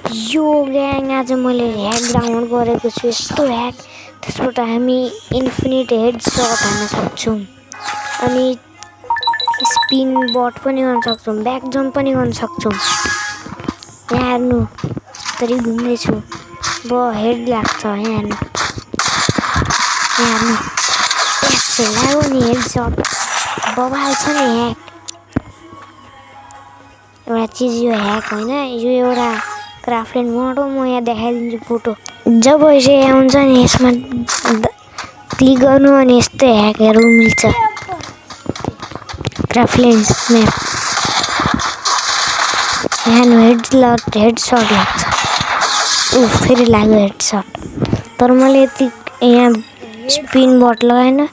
यो gang आज मैले hack download गरेको छु। यस्तो ह्याक, त्यसबाट हामी इन्फिनिट हेड सट हान्न सक्छौँ अनि स्पिन बट पनि गर्न सक्छौँ, ब्याक जम्प पनि गर्न सक्छौँ। यहाँ हेर्नु, यस्तरी घुम्दैछु, अब हेड लाग्छ। यहाँ हेर्नु, लाग्यो नि हेड सट, बबाल छ नि ह्याक। एउटा चिज यो ह्याक होइन, यो एउटा क्राफ्टल्यान्ड मोड हो। म यहाँ देखाइदिन्छु फोटो। जब चाहिँ आउँछ नि यसमा क्लिक गर्नु अनि यस्तै ह्याकहरू मिल्छ। क्राफ्टल्यान्ड म्याप यहाँ हेड सट लाग्छ। फेरि लाग्यो हेड सट, तर मैले यति यहाँ स्पिन बट लगाएन।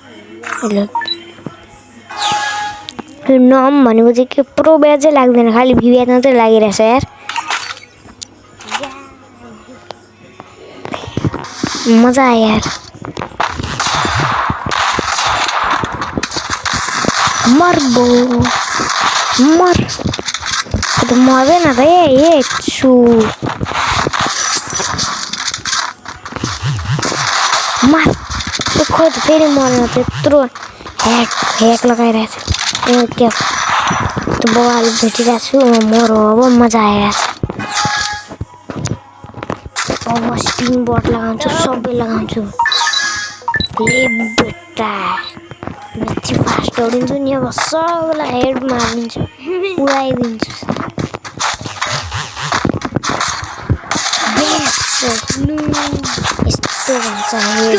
नम भनेको चाहिँ के प्रो ब्याजै लाग्दैन, खालि भिब्याज मात्रै लागिरहेछ यार। मजा आयो यार। मर्बो मर तो मर्दैन त ए छु। मर खोज, फेरि मरेन। त्यत्रो ह्याक लगाइरहेको छु। क्या त्यो बबाल भेटिरहेको छु। मरो, अब मजा आइरहेछ। अब स्पिन बट लगाउँछु, सबै लगाउँछु। ए बेटा, बेसी फास्ट दौडिन्छु नि। अब सबैलाई हेड मारिदिन्छु, उडाइदिन्छु। यस्तो भन्छ हेड।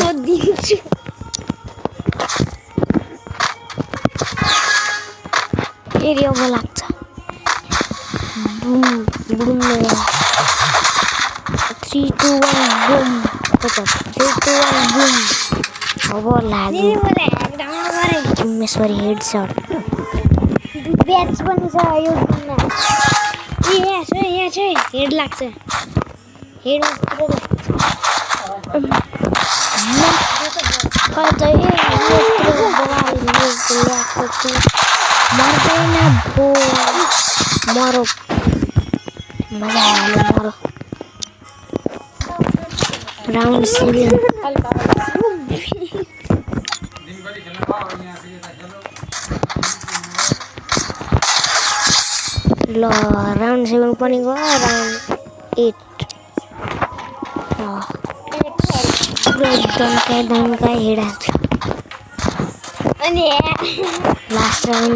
फेरि अब लाग्छ। बुम बुम 3 2 1 बुम। 3 2 1 बुम। अब लाग्यो मेसरी हेड सट। ब्याच पनि छ यो गेममा। यहाँ छ हेड लाग्छ। हेड मर्दैन भो। मरो, मजा आयो। मरो। राउन्ड 7 ल, राउन्ड 7 पनि गयो। राउन्ड 8 दम्का हेड हाल्छ। अनि लास्ट टाइम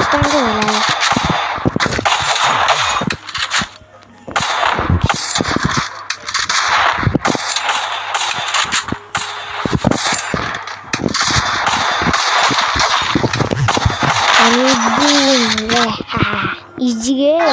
चाहिँ होला। Easy game.